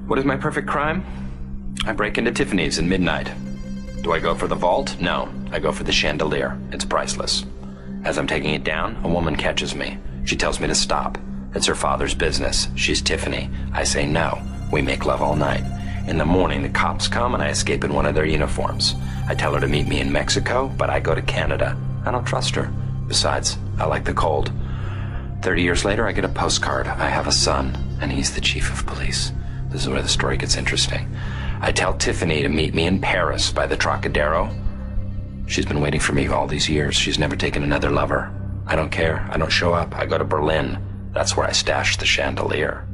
What is my perfect crime? I break into Tiffany's at midnight. Do I go for the vault? No, I go for the chandelier. It's priceless. As I'm taking it down, a woman catches me. She tells me to stop. It's her father's business. She's Tiffany. I say no. We make love all night. In the morning, the cops come and I escape in one of their uniforms. I tell her to meet me in Mexico, but I go to Canada. I don't trust her. Besides, I like the cold. 30 years later, I get a postcard. I have a son, and he's the chief of police. This is where the story gets interesting. I tell Tiffany to meet me in Paris by the Trocadero. She's been waiting for me all these years. She's never taken another lover. I don't care. I don't show up. I go to Berlin. That's where I stash the chandelier.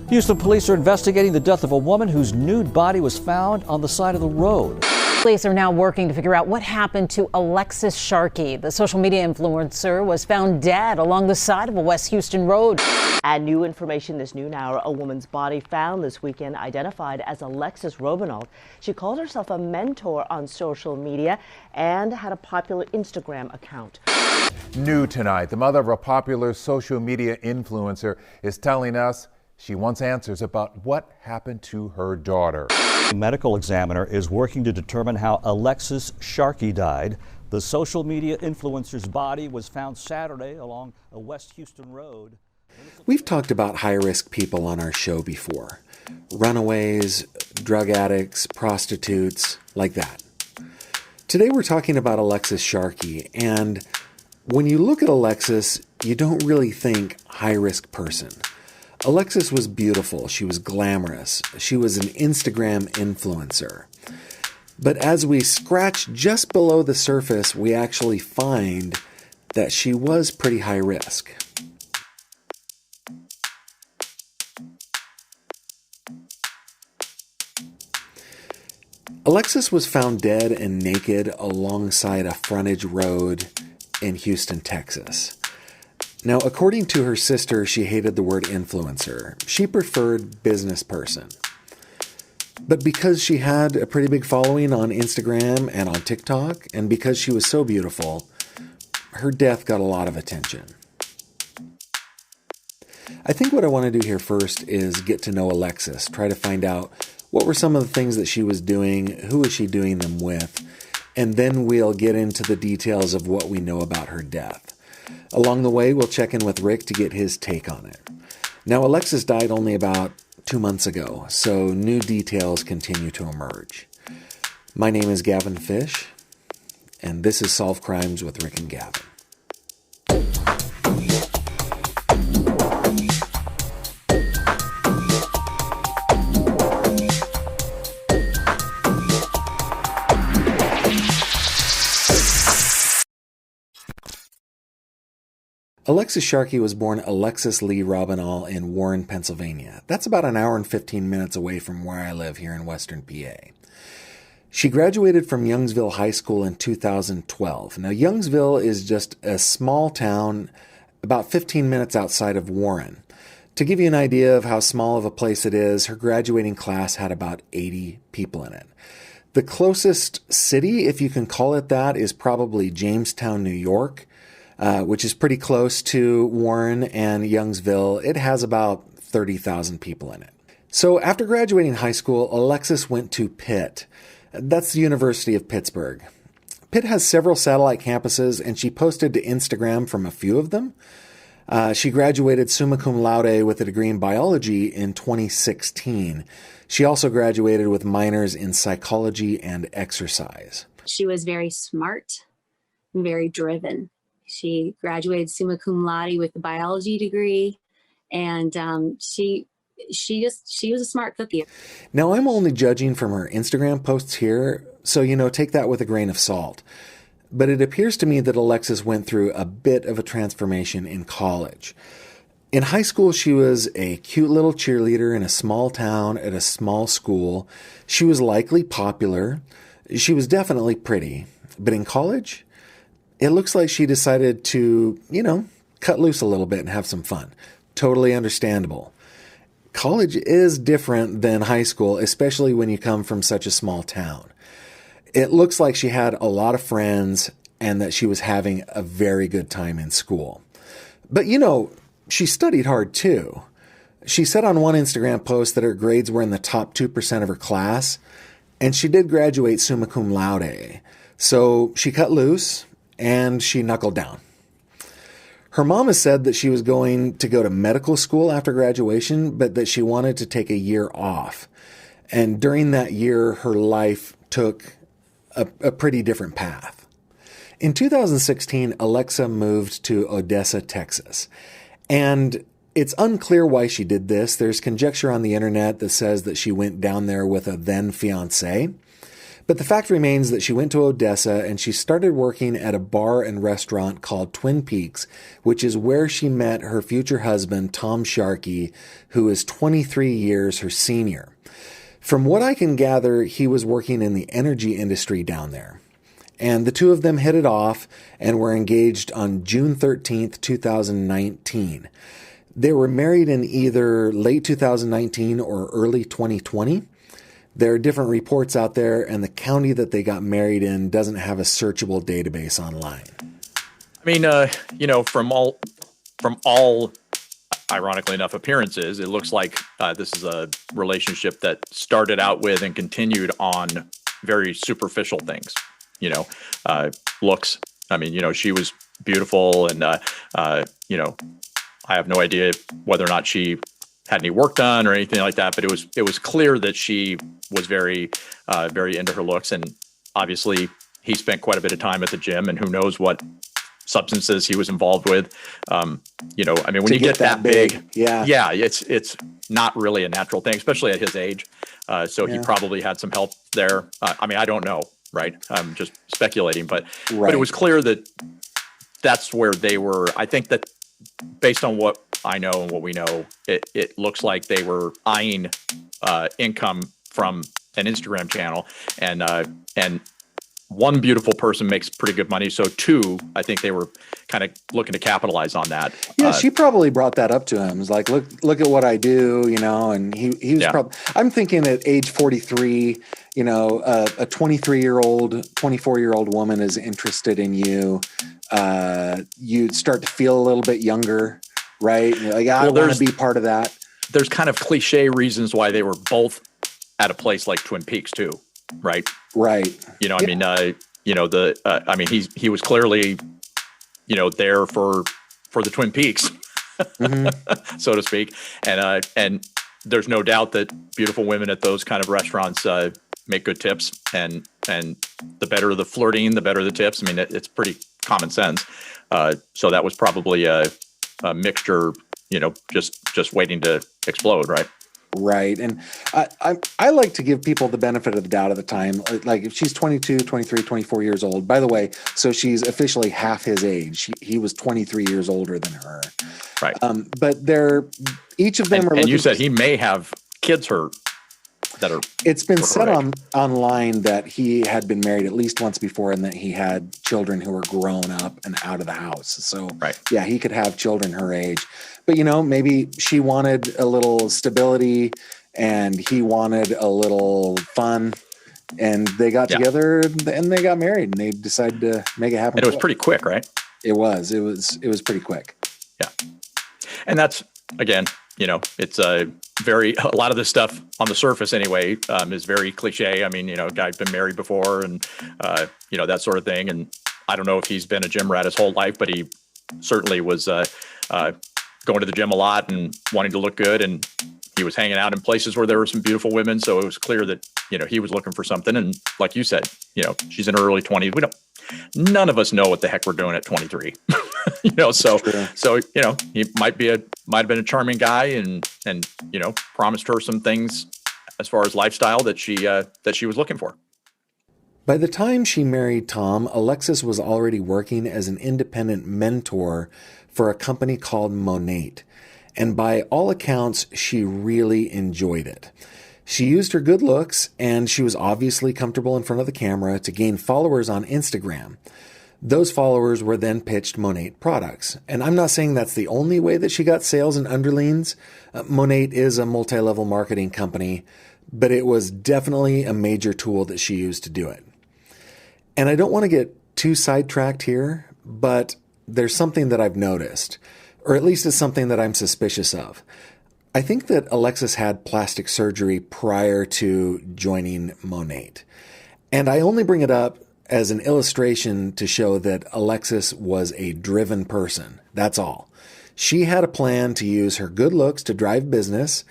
Houston police are investigating the death of a woman whose nude body was found on the side of the road. Police are now working to figure out what happened to Alexis Sharkey. The social media influencer was found dead along the side of a West Houston road. And new information this noon hour, a woman's body found this weekend identified as Alexis Robinault. She called herself a mentor on social media and had a popular Instagram account. New tonight, the mother of a popular social media influencer is telling us she wants answers about what happened to her daughter. A medical examiner is working to determine how Alexis Sharkey died. The social media influencer's body was found Saturday along a West Houston road. We've talked about high-risk people on our show before. Runaways, drug addicts, prostitutes, like that. Today we're talking about Alexis Sharkey, and when you look at Alexis, you don't really think high-risk person. Alexis was beautiful. She was glamorous. She was an Instagram influencer. But as we scratch just below the surface, we actually find that she was pretty high risk. Alexis was found dead and naked alongside a frontage road in Houston, Texas. Now, according to her sister, she hated the word influencer. She preferred business person. But because she had a pretty big following on Instagram and on TikTok, and because she was so beautiful, her death got a lot of attention. I think what I want to do here first is get to know Alexis, try to find out what were some of the things that she was doing, who was she doing them with, and then we'll get into the details of what we know about her death. Along the way, we'll check in with Rick to get his take on it. Now, Alexis died only about 2 months ago, so new details continue to emerge. My name is Gavin Fish, and this is Solve Crimes with Rick and Gavin. Alexis Sharkey was born Alexis Lee Robinault in Warren, Pennsylvania. That's about an hour and 15 minutes away from where I live here in Western PA. She graduated from Youngsville High School in 2012. Now, Youngsville is just a small town about 15 minutes outside of Warren. To give you an idea of how small of a place it is, her graduating class had about 80 people in it. The closest city, if you can call it that, is probably Jamestown, New York, which is pretty close to Warren and Youngsville. It has about 30,000 people in it. So after graduating high school, Alexis went to Pitt. That's the University of Pittsburgh. Pitt has several satellite campuses, and she posted to Instagram from a few of them. She graduated summa cum laude with a degree in biology in 2016. She also graduated with minors in psychology and exercise. She was very smart and very driven. She graduated summa cum laude with a biology degree, and she was a smart cookie. Now, I'm only judging from her Instagram posts here, so, take that with a grain of salt. But it appears to me that Alexis went through a bit of a transformation in college. In high school, she was a cute little cheerleader in a small town at a small school. She was likely popular. She was definitely pretty. But in college, it looks like she decided to, cut loose a little bit and have some fun. Totally understandable. College is different than high school, especially when you come from such a small town. It looks like she had a lot of friends and that she was having a very good time in school. But she studied hard too. She said on one Instagram post that her grades were in the top 2% of her class, and she did graduate summa cum laude. So she cut loose and she knuckled down. Her mom has said that she was going to go to medical school after graduation, but that she wanted to take a year off. And during that year, her life took a pretty different path. In 2016, Alexa moved to Odessa, Texas. And it's unclear why she did this. There's conjecture on the internet that says that she went down there with a then fiance. But the fact remains that she went to Odessa and she started working at a bar and restaurant called Twin Peaks, which is where she met her future husband, Tom Sharkey, who is 23 years her senior. From what I can gather, he was working in the energy industry down there. And the two of them hit it off and were engaged on June 13th, 2019. They were married in either late 2019 or early 2020. There are different reports out there, and the county that they got married in doesn't have a searchable database online. I mean, from all ironically enough appearances, it looks like this is a relationship that started out with and continued on very superficial things. Looks. I mean, she was beautiful, and I have no idea whether or not she had any work done or anything like that, but it was clear that she was very into her looks, and obviously he spent quite a bit of time at the gym, and who knows what substances he was involved with. I mean, when you get that big, it's not really a natural thing, especially at his age. So he probably had some help there. I mean, I don't know, right? I'm just speculating, but it was clear that that's where they were. I think that based on what I know and what we know, it looks like they were eyeing income from an Instagram channel, and one beautiful person makes pretty good money. So two, I think they were kind of looking to capitalize on that. Yeah, she probably brought that up to him. It's like, look at what I do, and he was probably, I'm thinking at age 43, a 23-year-old, 24-year-old woman is interested in you. You start to feel a little bit younger, right? You're like, I want to be part of that. There's kind of cliche reasons why they were both at a place like Twin Peaks too. Right. I mean, he was clearly, there for the Twin Peaks, so to speak. And there's no doubt that beautiful women at those kind of restaurants make good tips, and the better the flirting, the better the tips. I mean, it's pretty common sense. So that was probably a mixture, just waiting to explode. Right. Right. And I like to give people the benefit of the doubt at the time. Like if she's 22, 23, 24 years old, by the way, so she's officially half his age. He was 23 years older than her. Right. But each of them are. And you said he may have kids that are. It's been said online that he had been married at least once before and that he had children who were grown up and out of the house. So yeah, he could have children her age. But, maybe she wanted a little stability and he wanted a little fun, and they got together and they got married and they decided to make it happen. And it was pretty quick, right? It was pretty quick. Yeah. And that's, again, it's a lot of this stuff on the surface anyway, is very cliche. I mean, guy's been married before and, that sort of thing. And I don't know if he's been a gym rat his whole life, but he certainly was, going to the gym a lot and wanting to look good. And he was hanging out in places where there were some beautiful women. So it was clear that, he was looking for something. And like you said, she's in her early 20s. None of us know what the heck we're doing at 23, so he might have been a charming guy and promised her some things as far as lifestyle that she was looking for. By the time she married Tom, Alexis was already working as an independent mentor for a company called Monate. And by all accounts, she really enjoyed it. She used her good looks, and she was obviously comfortable in front of the camera to gain followers on Instagram. Those followers were then pitched Monate products. And I'm not saying that's the only way that she got sales and underlings. Monate is a multi-level marketing company, but it was definitely a major tool that she used to do it. And I don't want to get too sidetracked here, but there's something that I've noticed. or at least it's something that I'm suspicious of. I think that Alexis had plastic surgery prior to joining Monat. And I only bring it up as an illustration to show that Alexis was a driven person. That's all. She had a plan to use her good looks to drive business,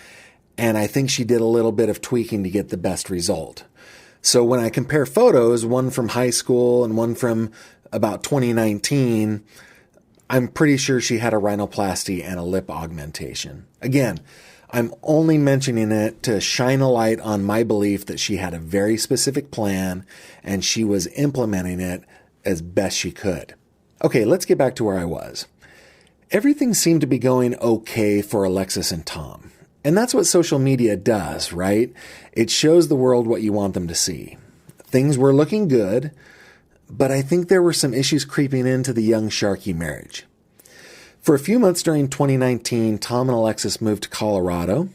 and I think she did a little bit of tweaking to get the best result. So when I compare photos, one from high school and one from about 2019, I'm pretty sure she had a rhinoplasty and a lip augmentation. Again, I'm only mentioning it to shine a light on my belief that she had a very specific plan and she was implementing it as best she could. Okay, let's get back to where I was. Everything seemed to be going okay for Alexis and Tom. And that's what social media does, right? It shows the world what you want them to see. Things were looking good, but I think there were some issues creeping into the young Sharkey marriage. For a few months during 2019, Tom and Alexis moved to Colorado.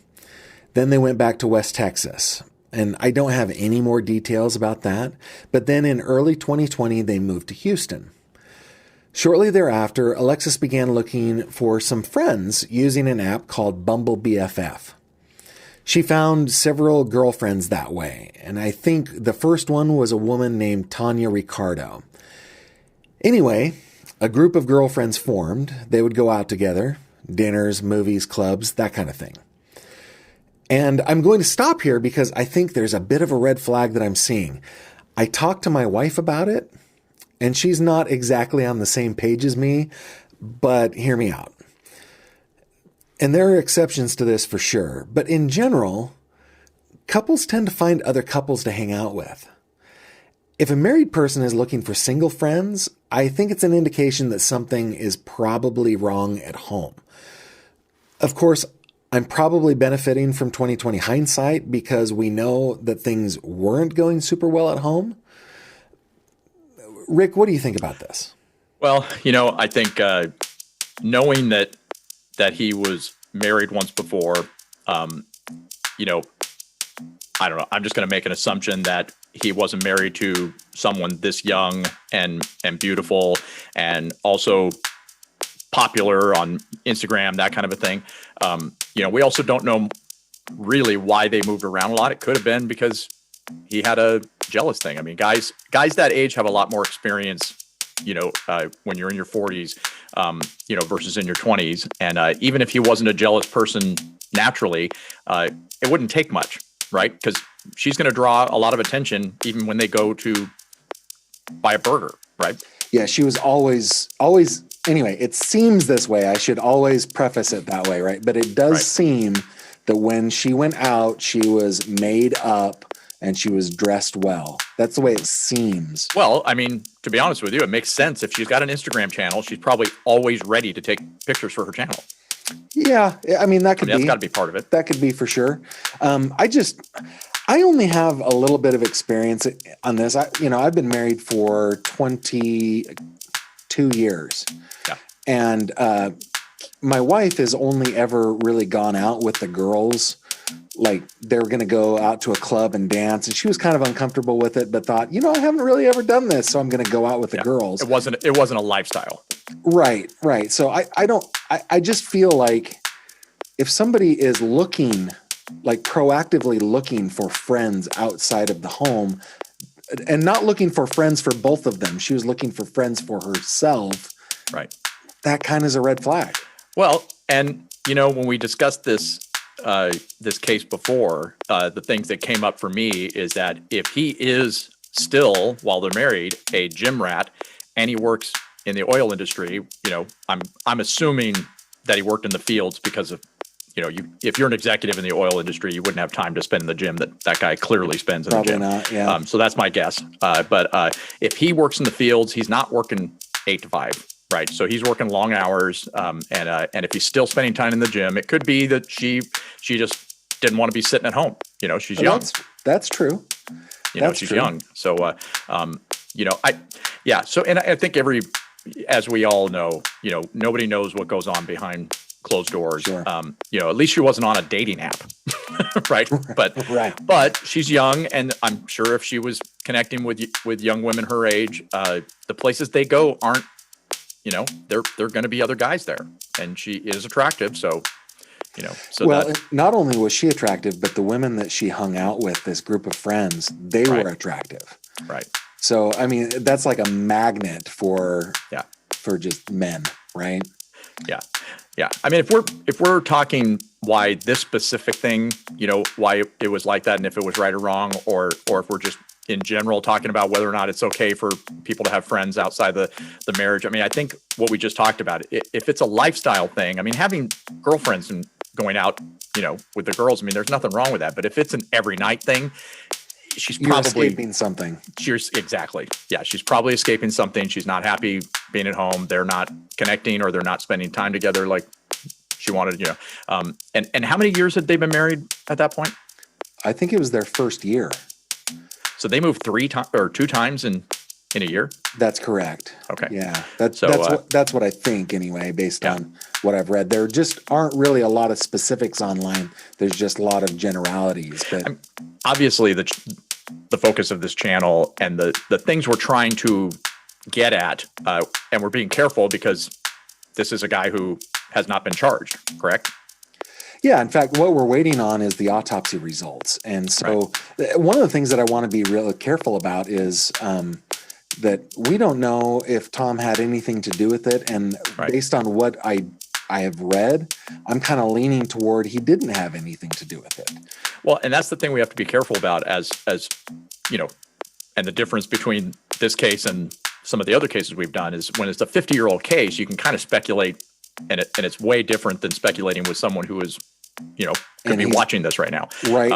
Then they went back to West Texas. And I don't have any more details about that. But then in early 2020, they moved to Houston. Shortly thereafter, Alexis began looking for some friends using an app called Bumble BFF. She found several girlfriends that way, and I think the first one was a woman named Tanya Ricardo. Anyway, a group of girlfriends formed. They would go out together, dinners, movies, clubs, that kind of thing. And I'm going to stop here because I think there's a bit of a red flag that I'm seeing. I talked to my wife about it, and she's not exactly on the same page as me, but hear me out. And there are exceptions to this for sure, but in general, couples tend to find other couples to hang out with. If a married person is looking for single friends, I think it's an indication that something is probably wrong at home. Of course, I'm probably benefiting from 2020 hindsight because we know that things weren't going super well at home. Rick, what do you think about this? Well, I think knowing that he was married once before, I don't know. I'm just going to make an assumption that he wasn't married to someone this young and beautiful and also popular on Instagram, that kind of a thing. We also don't know really why they moved around a lot. It could have been because he had a jealous thing. I mean, guys that age have a lot more experience, when you're in your 40s, versus in your 20s. And even if he wasn't a jealous person naturally, it wouldn't take much, right? Because she's going to draw a lot of attention even when they go to buy a burger, right? Yeah, she was always, anyway, it seems this way. I should always preface it that way, right? But it does seem that when she went out, she was made up and she was dressed well. That's the way it seems. Well, I mean, to be honest with you, it makes sense. If she's got an Instagram channel, she's probably always ready to take pictures for her channel. Yeah, I mean, that could be. That's got to be part of it. That could be for sure. I only have a little bit of experience on this. I've been married for 22 years. Yeah. And my wife has only ever really gone out with the girls. Like they were going to go out to a club and dance, and she was kind of uncomfortable with it, but thought, I haven't really ever done this, so I'm going to go out with the girls. It wasn't a lifestyle. Right. So I just feel like if somebody is looking, like proactively looking for friends outside of the home and not looking for friends for both of them, she was looking for friends for herself. Right. That kind of is a red flag. Well, and when we discussed this case before, the things that came up for me is that if he is still, while they're married, a gym rat and he works in the oil industry, I'm assuming that he worked in the fields because of, if you're an executive in the oil industry, you wouldn't have time to spend in the gym that guy clearly spends in the gym. Probably not, yeah. So that's my guess. But if he works in the fields, he's not working 8 to 5. Right. So he's working long hours. And if he's still spending time in the gym, it could be that she just didn't want to be sitting at home. She's young. That's true. She's young. So, So, and I think as we all know, nobody knows what goes on behind closed doors. Sure. At least she wasn't on a dating app. Right. But she's young. And I'm sure if she was connecting with young women her age, the places they go aren't there are going to be other guys there, and she is attractive. So, well, not only was she attractive, but the women that she hung out with, this group of friends, they were attractive. Right. So, I mean, that's like a magnet for just men, right? Yeah. Yeah. I mean, if we're talking why this specific thing, why it was like that, and if it was right or wrong, or if we're just in general talking about whether or not it's okay for people to have friends outside the marriage. I mean, I think what we just talked about, if it's a lifestyle thing, I mean, having girlfriends and going out, with the girls, I mean, there's nothing wrong with that. But if it's an every night thing, you're escaping something. Exactly. Yeah. She's probably escaping something. She's not happy being at home. They're not connecting, or they're not spending time together like she wanted, and how many years had they been married at that point? I think it was their first year. So they moved 2 times in a year? That's correct. Okay. Yeah. That's what I think anyway, based on what I've read. There just aren't really a lot of specifics online. There's just a lot of generalities. But obviously the focus of this channel and the things we're trying to get at, and we're being careful because this is a guy who has not been charged, correct? Yeah, in fact, what we're waiting on is the autopsy results. And so one of the things that I want to be really careful about is that we don't know if Tom had anything to do with it. And based on what I have read, I'm kind of leaning toward he didn't have anything to do with it. Well, and that's the thing we have to be careful about as and the difference between this case and some of the other cases we've done is when it's a 50-year-old case, you can kind of speculate. And it's way different than speculating with someone who is, could be watching this right now. Right.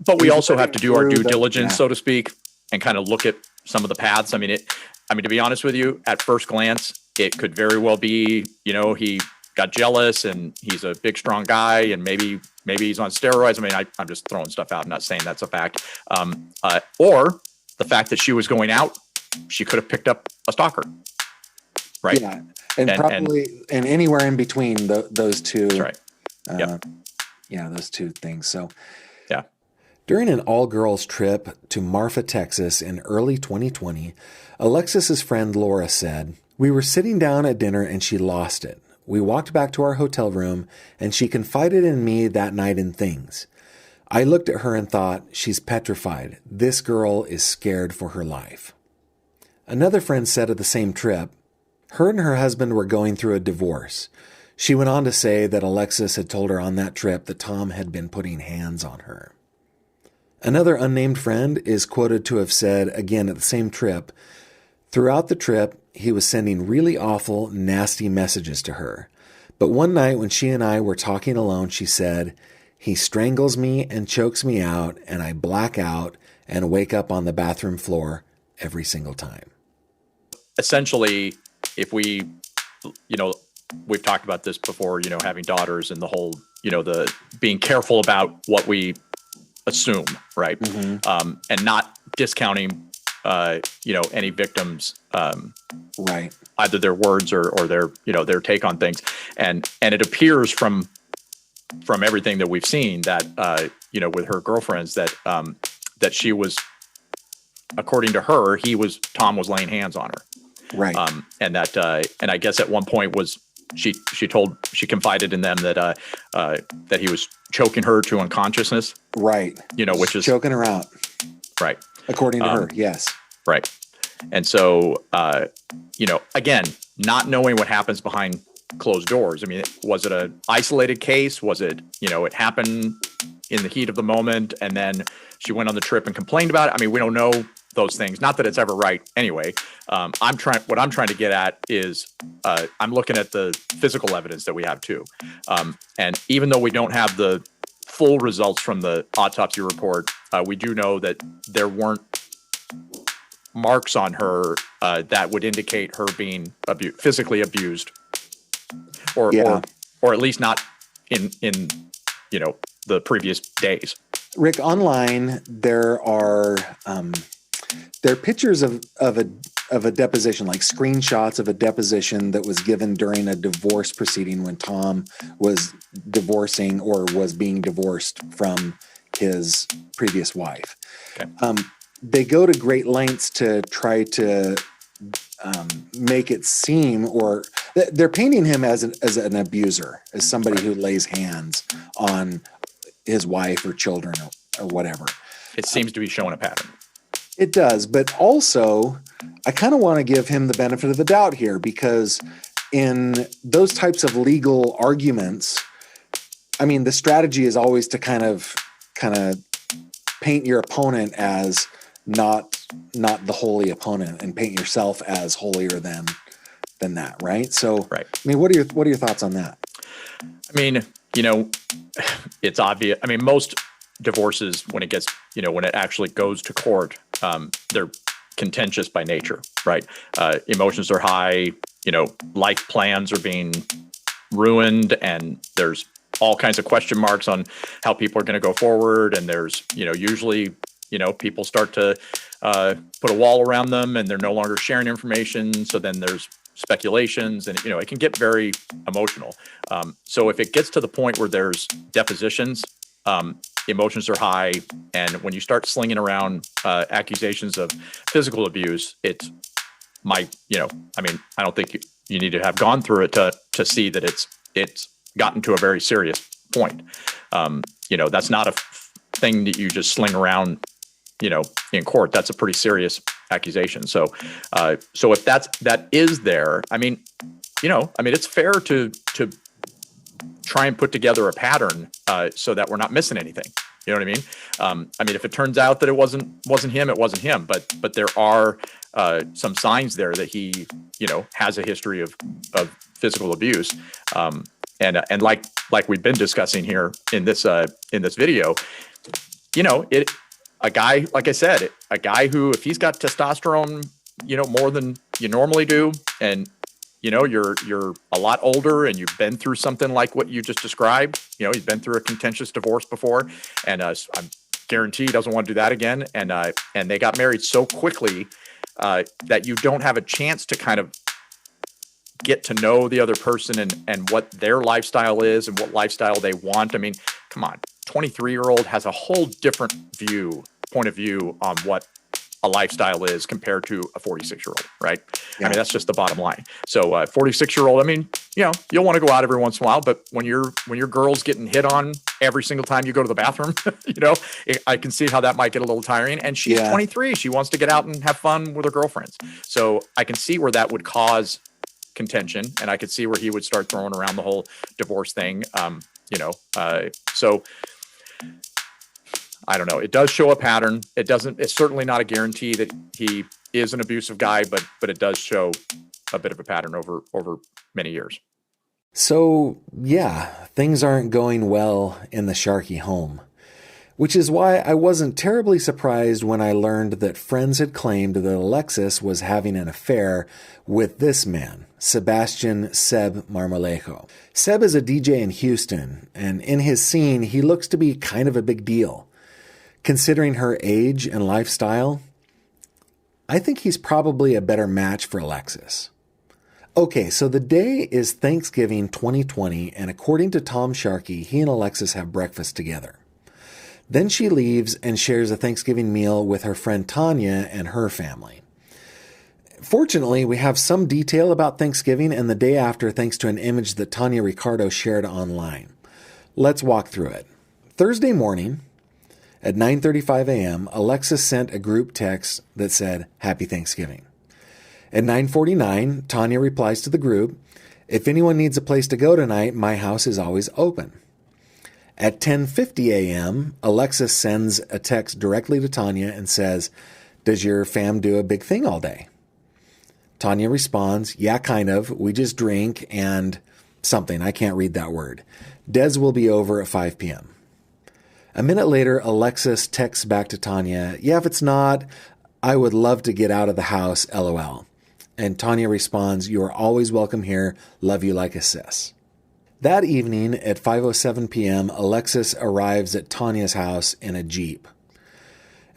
But we also have to do our due diligence, so to speak, and kind of look at some of the paths. I mean, to be honest with you, at first glance, it could very well be, he got jealous and he's a big, strong guy, and maybe he's on steroids. I mean, I'm just throwing stuff out. I'm not saying that's a fact. Or the fact that she was going out, she could have picked up a stalker. Right. Yeah. And probably anywhere in between those two. That's right. Those two things. So, yeah. During an all-girls trip to Marfa, Texas in early 2020, Alexis's friend Laura said, "We were sitting down at dinner and she lost it. We walked back to our hotel room and she confided in me that night in things. I looked at her and thought, she's petrified. This girl is scared for her life." Another friend said of the same trip, her and her husband were going through a divorce. She went on to say that Alexis had told her on that trip that Tom had been putting hands on her. Another unnamed friend is quoted to have said, again at the same trip, throughout the trip, he was sending really awful, nasty messages to her. But one night when she and I were talking alone, she said, "He strangles me and chokes me out, and I black out and wake up on the bathroom floor every single time." Essentially, if we've talked about this before, having daughters and the whole, the being careful about what we assume, right? Mm-hmm. And not discounting, any victims, right. Either their words or their take on things. And it appears from everything that we've seen that, with her girlfriends that she was, according to her, Tom was laying hands on her. Right. And I guess at one point she confided in them that he was choking her to unconsciousness. Right. Which is choking her out. Right. According to her. Yes. Right. And so, again, not knowing what happens behind closed doors. I mean, was it an isolated case? Was it, it happened in the heat of the moment and then she went on the trip and complained about it? I mean, we don't know those things. Not that it's ever right anyway. What I'm trying to get at is I'm looking at the physical evidence that we have too. And even though we don't have the full results from the autopsy report, we do know that there weren't marks on her that would indicate her being physically abused or at least not in the previous days. Rick, online there are pictures of a deposition, like screenshots of a deposition that was given during a divorce proceeding when Tom was divorcing or was being divorced from his previous wife. Okay. They go to great lengths to try to make it seem, or they're painting him as an abuser, as somebody who lays hands on his wife or children or whatever. It seems to be showing a pattern. It does, but also I kind of want to give him the benefit of the doubt here, because in those types of legal arguments, I mean, the strategy is always to kind of paint your opponent as not the holy opponent, and paint yourself as holier than that, right? So, right. I mean, what are your thoughts on that? I mean, it's obvious. I mean, most divorces, when it actually goes to court, they're contentious by nature, right? Emotions are high, life plans are being ruined, and there's all kinds of question marks on how people are going to go forward. And there's, usually, people start to put a wall around them, and they're no longer sharing information. So then there's speculations, and, it can get very emotional. So if it gets to the point where there's depositions, emotions are high, and when you start slinging around accusations of physical abuse, I don't think you need to have gone through it to see that it's gotten to a very serious point. That's not a thing that you just sling around, in court. That's a pretty serious accusation. So if that is there, it's fair to try and put together a pattern so that we're not missing anything. You know what I mean? If it turns out that it wasn't him, it wasn't him. But there are some signs there that he, has a history of physical abuse. And like we've been discussing here in this video, a guy, like I said, a guy who, if he's got testosterone, more than you normally do, and you're a lot older, and you've been through something like what you just described. He's been through a contentious divorce before, and I guarantee he doesn't want to do that again. And they got married so quickly that you don't have a chance to kind of get to know the other person and what their lifestyle is and what lifestyle they want. I mean, come on, 23-year-old has a whole different point of view on what a lifestyle is compared to a 46-year-old, right? Yeah. That's just the bottom line. So 46-year-old, you'll want to go out every once in a while, but when your girl's getting hit on every single time you go to the bathroom, I can see how that might get a little tiring. And she's 23. She wants to get out and have fun with her girlfriends. So I can see where that would cause contention, and I could see where he would start throwing around the whole divorce thing. So I don't know. It does show a pattern. It's certainly not a guarantee that he is an abusive guy, but it does show a bit of a pattern over many years. So yeah, things aren't going well in the Sharkey home, which is why I wasn't terribly surprised when I learned that friends had claimed that Alexis was having an affair with this man, Sebastian Seb Marmolejo. Seb is a DJ in Houston, and in his scene, he looks to be kind of a big deal. Considering her age and lifestyle, I think he's probably a better match for Alexis. Okay, so the day is Thanksgiving 2020, and according to Tom Sharkey, he and Alexis have breakfast together. Then she leaves and shares a Thanksgiving meal with her friend Tanya and her family. Fortunately, we have some detail about Thanksgiving and the day after thanks to an image that Tanya Ricardo shared online. Let's walk through it. Thursday morning, at 9:35 a.m., Alexis sent a group text that said, "Happy Thanksgiving." At 9:49, Tanya replies to the group, "If anyone needs a place to go tonight, my house is always open." At 10:50 a.m., Alexis sends a text directly to Tanya and says, "Does your fam do a big thing all day?" Tanya responds, "Yeah, kind of. We just drink and something. I can't read that word. Des will be over at 5 p.m. A minute later, Alexis texts back to Tanya, "Yeah, if it's not, I would love to get out of the house, LOL." And Tanya responds, "You are always welcome here. Love you like a sis." That evening at 5:07 p.m., Alexis arrives at Tanya's house in a Jeep.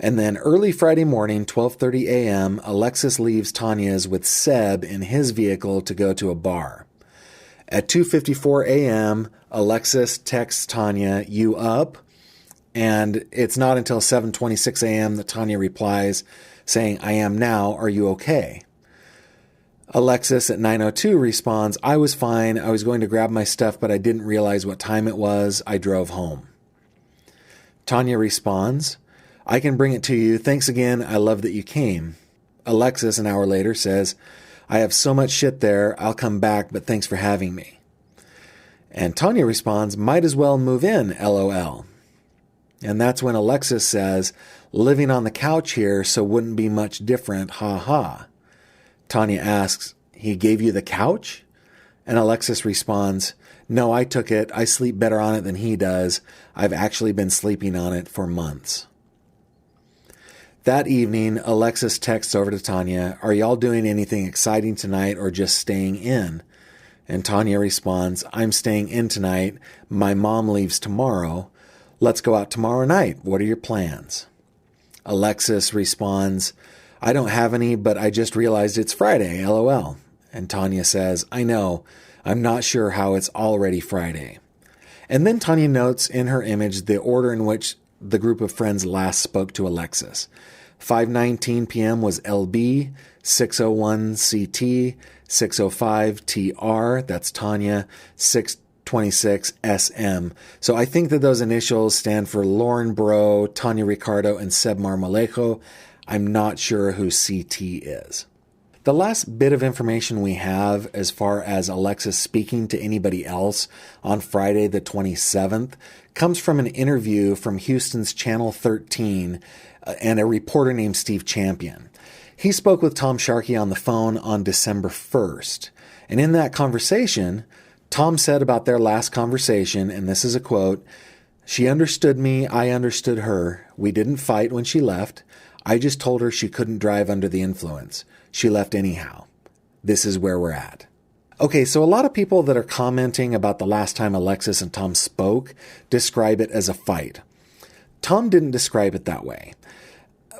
And then early Friday morning, 12:30 a.m., Alexis leaves Tanya's with Seb in his vehicle to go to a bar. At 2:54 a.m., Alexis texts Tanya, "You up?" And it's not until 7:26 a.m. that Tanya replies saying, "I am now. Are you okay?" Alexis at 9:02 responds, I was fine. I was going to grab my stuff, but I didn't realize what time it was. I drove home. Tanya responds, I can bring it to you. Thanks again. I love that you came. Alexis, an hour later, says, I have so much shit there. I'll come back, but thanks for having me. And Tanya responds, might as well move in, LOL. And that's when Alexis says, living on the couch here, so wouldn't be much different, ha ha. Tanya asks, he gave you the couch? And Alexis responds, no, I took it. I sleep better on it than he does. I've actually been sleeping on it for months. That evening, Alexis texts over to Tanya, are y'all doing anything exciting tonight or just staying in? And Tanya responds, I'm staying in tonight. My mom leaves tomorrow. Let's go out tomorrow night. What are your plans? Alexis responds, I don't have any, but I just realized it's Friday, LOL. And Tanya says, I know. I'm not sure how it's already Friday. And then Tanya notes in her image the order in which the group of friends last spoke to Alexis. 5:19 p.m. was LB, 6:01 CT, 6:05 TR, that's Tanya, 6:26 SM. So I think that those initials stand for Lauren Bro, Tanya Ricardo, and Seb Marmolejo. I'm not sure who CT is. The last bit of information we have as far as Alexis speaking to anybody else on Friday the 27th comes from an interview from Houston's Channel 13 and a reporter named Steve Champion. He spoke with Tom Sharkey on the phone on December 1st. And in that conversation, Tom said about their last conversation, and this is a quote, she understood me, I understood her. We didn't fight when she left. I just told her she couldn't drive under the influence. She left anyhow. This is where we're at. Okay, so a lot of people that are commenting about the last time Alexis and Tom spoke describe it as a fight. Tom didn't describe it that way.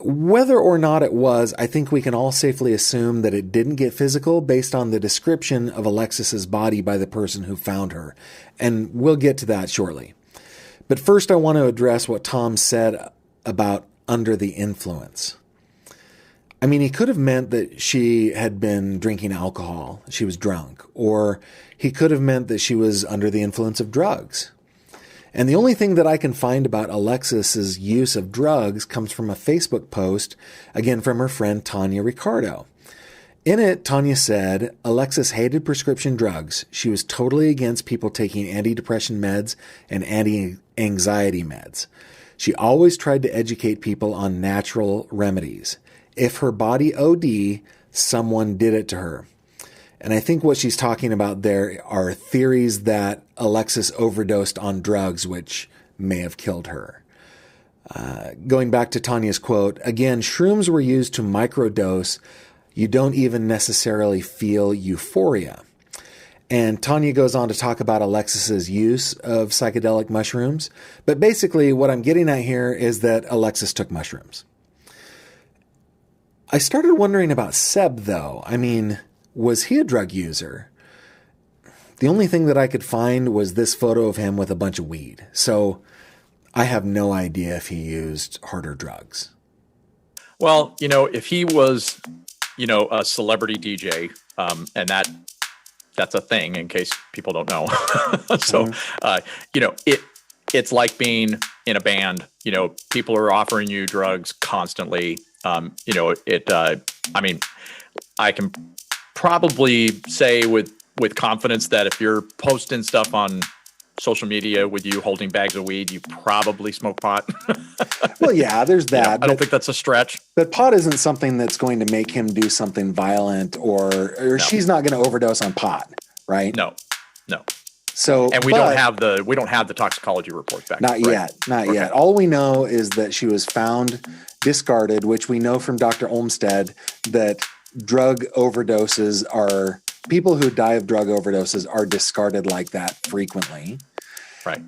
Whether or not it was, I think we can all safely assume that it didn't get physical based on the description of Alexis's body by the person who found her. And we'll get to that shortly. But first I want to address what Tom said about under the influence. I mean, he could have meant that she had been drinking alcohol, she was drunk, or he could have meant that she was under the influence of drugs. And the only thing that I can find about Alexis's use of drugs comes from a Facebook post, again from her friend Tanya Ricardo. In it, Tanya said, Alexis hated prescription drugs. She was totally against people taking antidepressant meds and anti-anxiety meds. She always tried to educate people on natural remedies. If her body OD, someone did it to her. And I think what she's talking about there are theories that Alexis overdosed on drugs, which may have killed her. Going back to Tanya's quote, again, shrooms were used to microdose. You don't even necessarily feel euphoria. And Tanya goes on to talk about Alexis's use of psychedelic mushrooms. But basically what I'm getting at here is that Alexis took mushrooms. I started wondering about Seb, though. I mean, was he a drug user? The only thing that I could find was this photo of him with a bunch of weed. So I have no idea if he used harder drugs. Well, if he was, a celebrity DJ, and that's a thing in case people don't know. So, it's like being in a band, people are offering you drugs constantly. I can probably say with confidence that if you're posting stuff on social media with you holding bags of weed, you probably smoke pot. Well, yeah, there's that. I don't think that's a stretch. But pot isn't something that's going to make him do something violent or no. She's not going to overdose on pot, right? No. So, and we don't have the toxicology report back. Not yet. All we know is that she was found discarded, which we know from Dr. Olmstead that drug overdoses are people who die of drug overdoses are discarded like that frequently. Right.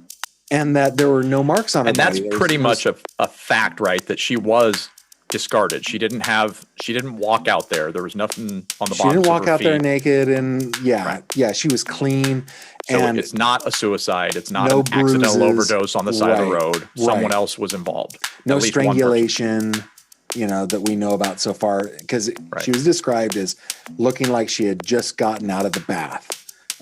And that there were no marks on her body. And that's pretty much a fact, right? That she was discarded. She didn't walk out there. There was nothing on the bottom of her feet. She didn't walk out there naked and she was clean. So and it's not a suicide. It's not an accidental overdose on the side of the road. Someone else was involved. No strangulation. that we know about so far, because she was described as looking like she had just gotten out of the bath.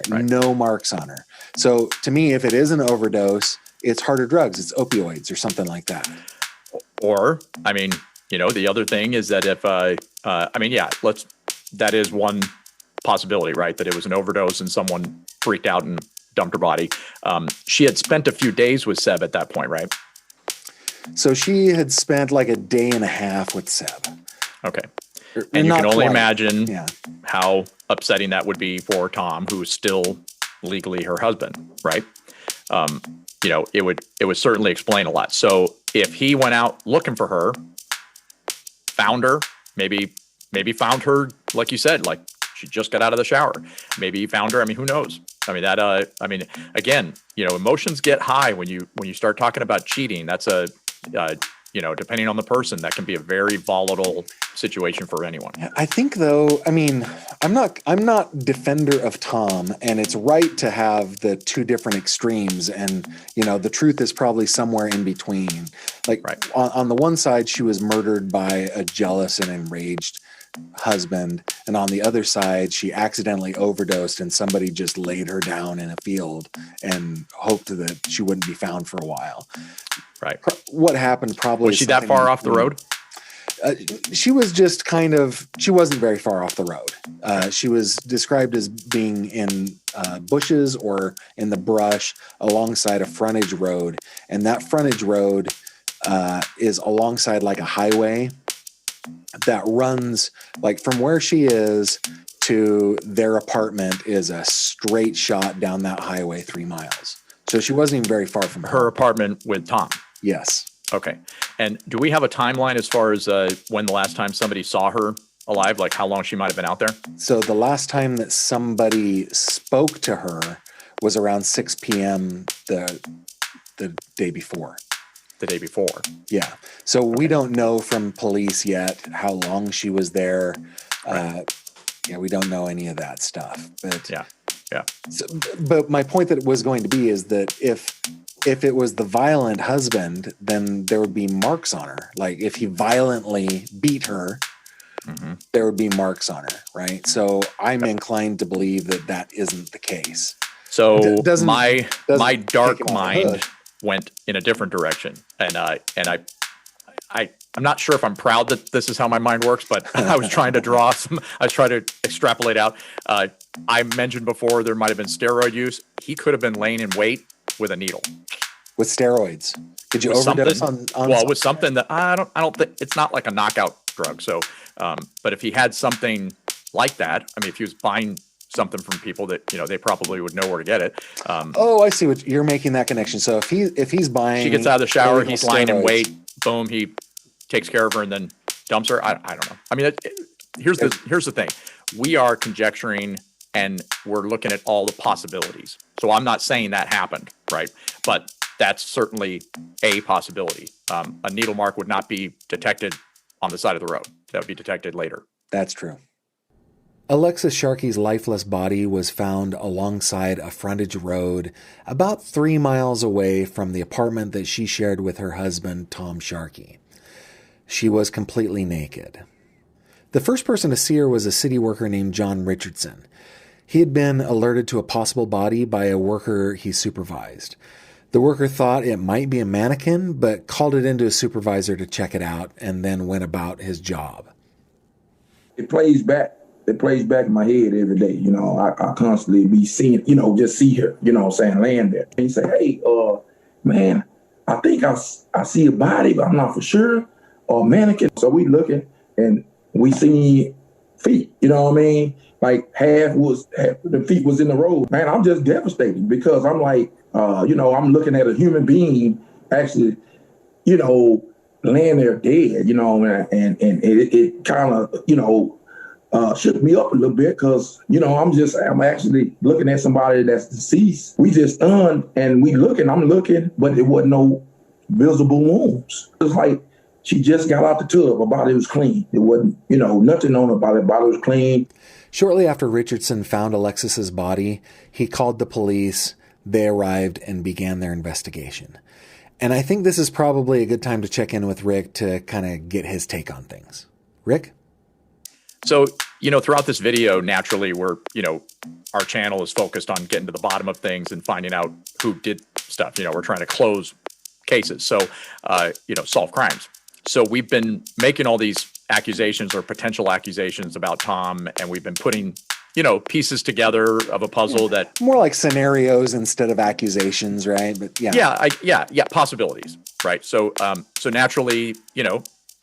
No marks on her. So to me, if it is an overdose, it's harder drugs. It's opioids or something like that. Or, I mean, the other thing is that if, that is one possibility, right? That it was an overdose and someone freaked out and dumped her body. She had spent a few days with Seb at that point, right? So she had spent like a day and a half with Seb. Okay. And you can only imagine how upsetting that would be for Tom, who's still legally her husband, right? It would certainly explain a lot. So if he went out looking for her, found her, maybe found her, like you said, like she just got out of the shower. Maybe he found her. I mean, who knows? I mean, again, emotions get high when you start talking about cheating. That's depending on the person, that can be a very volatile situation for anyone. I think, though, I mean, I'm not defender of Tom, and it's right to have the two different extremes, and the truth is probably somewhere in between. Like on the one side, she was murdered by a jealous and enraged husband, and on the other side, she accidentally overdosed and somebody just laid her down in a field and hoped that she wouldn't be found for a while. Right. What happened probably... Was she that far off the road? She was just she wasn't very far off the road. She was described as being in bushes or in the brush alongside a frontage road. And that frontage road is alongside like a highway that runs like from where she is to their apartment is a straight shot down that highway 3 miles. So she wasn't even very far from her apartment with Tom. Yes. Okay. And do we have a timeline as far as when the last time somebody saw her alive, like how long she might have been out there? So the last time that somebody spoke to her was around 6 p.m. the day before. The day before. Yeah. So we don't know from police yet how long she was there. We don't know any of that stuff. But yeah. So, but my point that was going to be is that if it was the violent husband, then there would be marks on her. Like if he violently beat her, there would be marks on her, right? So I'm inclined to believe that isn't the case. So my dark mind went in a different direction, and I'm not sure if I'm proud that this is how my mind works, but I was trying to extrapolate out. I mentioned before there might have been steroid use. He could have been laying in wait with a needle. With steroids. Did you overdose on with something that I don't think it's not like a knockout drug. So, but if he had something like that, I mean, if he was buying something from people that, they probably would know where to get it. I see what you're making that connection. So if he's buying, she gets out of the shower, he's lying in wait, boom, he takes care of her and then dumps her. I don't know. I mean, here's the thing. We are conjecturing and we're looking at all the possibilities. So I'm not saying that happened, right? But that's certainly a possibility. A needle mark would not be detected on the side of the road. That would be detected later. That's true. Alexis Sharkey's lifeless body was found alongside a frontage road about 3 miles away from the apartment that she shared with her husband, Tom Sharkey. She was completely naked. The first person to see her was a city worker named John Richardson. He had been alerted to a possible body by a worker he supervised. The worker thought it might be a mannequin, but called it into a supervisor to check it out and then went about his job. It plays back in my head every day. I constantly be seeing, just see her, laying there. And you say, hey, man, I think I see a body, but I'm not for sure. Or mannequin. So we looking and we see feet, Like half the feet was in the road. Man, I'm just devastated because I'm like, I'm looking at a human being actually, laying there dead, and it kind of, shook me up a little bit because, I'm actually looking at somebody that's deceased. We just stunned and I'm looking, but it wasn't no visible wounds. It was like she just got out the tub. Her body was clean. It wasn't, nothing on her body. Her body was clean. Shortly after Richardson found Alexis's body, he called the police. they arrived and began their investigation. And I think this is probably a good time to check in with Rick to kind of get his take on things. Rick? So, throughout this video, naturally, our channel is focused on getting to the bottom of things and finding out who did stuff. We're trying to close cases. So, solve crimes. So we've been making all these accusations or potential accusations about Tom, and we've been putting, pieces together of a puzzle that more like scenarios instead of accusations, right? But yeah, possibilities, right? So, so naturally,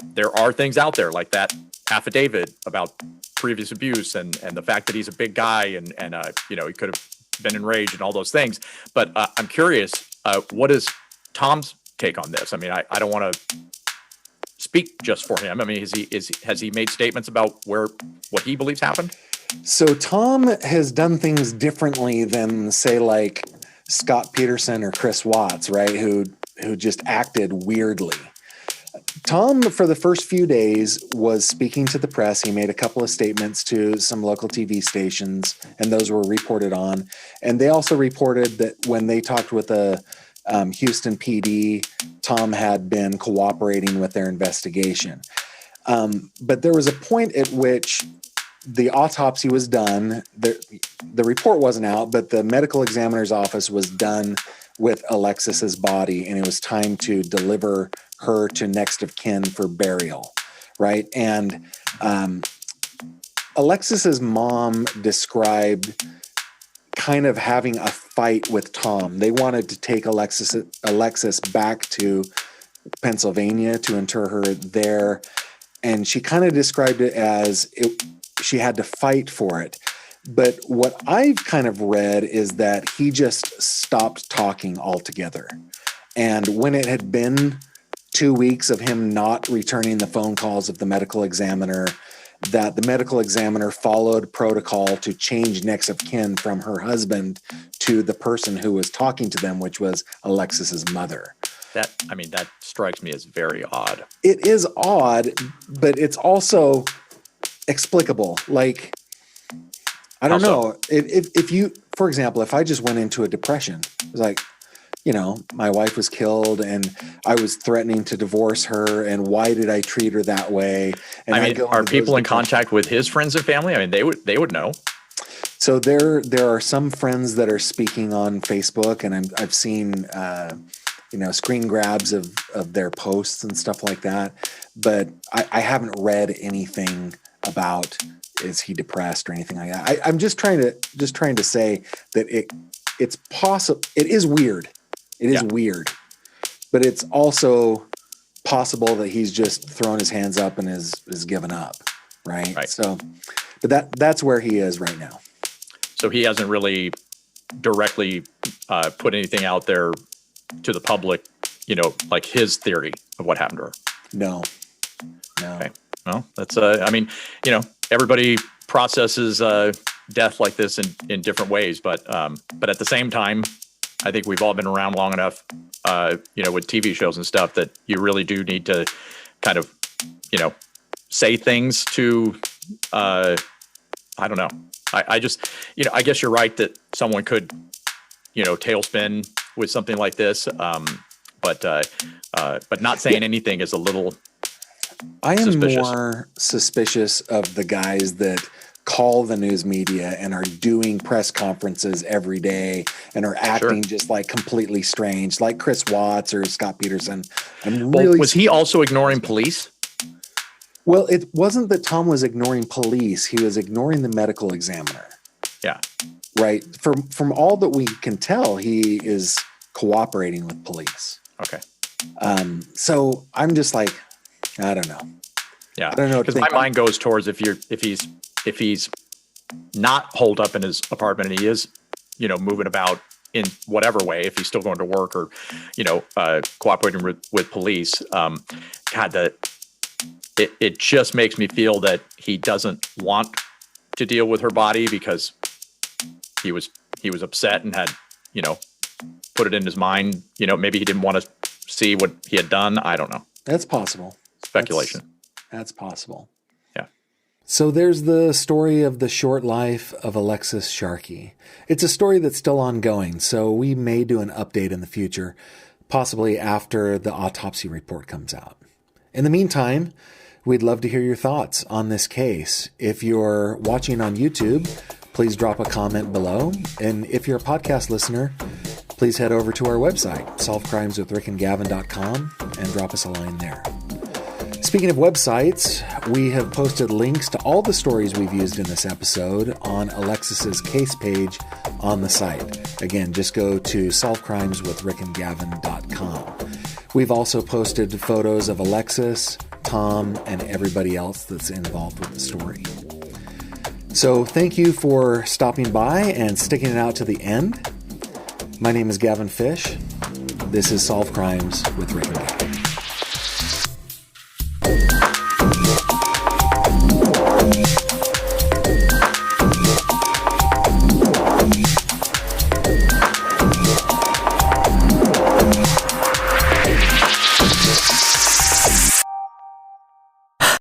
there are things out there like that affidavit about previous abuse and the fact that he's a big guy and he could have been enraged and all those things. But I'm curious, what is Tom's take on this? I mean, I don't want to speak just for him. I mean, has he made statements about what he believes happened? So Tom has done things differently than, say, like Scott Peterson or Chris Watts, right? Who just acted weirdly. Tom, for the first few days, was speaking to the press. He made a couple of statements to some local TV stations, and those were reported on. And they also reported that when they talked with the Houston PD, Tom had been cooperating with their investigation. But there was a point at which the autopsy was done. The report wasn't out, but the medical examiner's office was done with Alexis's body, and it was time to deliver her to next of kin for burial, right? And Alexis's mom described kind of having a fight with Tom. They wanted to take Alexis back to Pennsylvania to inter her there, and she kind of described it as she had to fight for it. But what I've kind of read is that he just stopped talking altogether. And when it had been 2 weeks of him not returning the phone calls of the medical examiner, that the medical examiner followed protocol to change next of kin from her husband to the person who was talking to them, which was Alexis's mother. That strikes me as very odd. It is odd, but it's also explicable. Like, I don't know. If you, for example, if I just went into a depression, it was like, my wife was killed and I was threatening to divorce her, and why did I treat her that way? And are people in contact with his friends and family? I mean, they would know. So there are some friends that are speaking on Facebook, and I've seen screen grabs of their posts and stuff like that. But I haven't read anything about is he depressed or anything like that. I'm just trying to say that it's possible. It is weird. It is weird, but it's also possible that he's just thrown his hands up and is given up, right? So, but that's where he is right now. So he hasn't really directly put anything out there to the public, like his theory of what happened to her. No. Okay. Well, that's everybody processes death like this in different ways, but at the same time, I think we've all been around long enough, with TV shows and stuff, that you really do need to kind of, say things to, I don't know. I just, I guess you're right that someone could, tailspin with something like this, but not saying anything is a little. I am suspicious. More suspicious of the guys that call the news media and are doing press conferences every day and are acting just like completely strange, like Chris Watts or Scott Peterson. Was he also ignoring police? Well, it wasn't that Tom was ignoring police. He was ignoring the medical examiner. Yeah. Right. From all that we can tell, he is cooperating with police. Okay. So I'm just like, I don't know. Yeah. I don't know. Because my mind goes towards if he's not holed up in his apartment and he is, moving about in whatever way, if he's still going to work or, cooperating with police, it just makes me feel that he doesn't want to deal with her body because he was upset and had, put it in his mind, maybe he didn't want to see what he had done. I don't know. That's possible. Speculation. That's possible. Yeah. So there's the story of the short life of Alexis Sharkey. It's a story that's still ongoing, so we may do an update in the future, possibly after the autopsy report comes out. In the meantime, we'd love to hear your thoughts on this case. If you're watching on YouTube, please drop a comment below. And if you're a podcast listener, please head over to our website, solvecrimeswithrickandgavin.com, and drop us a line there. Speaking of websites, we have posted links to all the stories we've used in this episode on Alexis's case page on the site. Again, just go to solvecrimeswithrickandgavin.com. We've also posted photos of Alexis, Tom, and everybody else that's involved with the story. So thank you for stopping by and sticking it out to the end. My name is Gavin Fish. This is Solve Crimes with Rick and Gavin.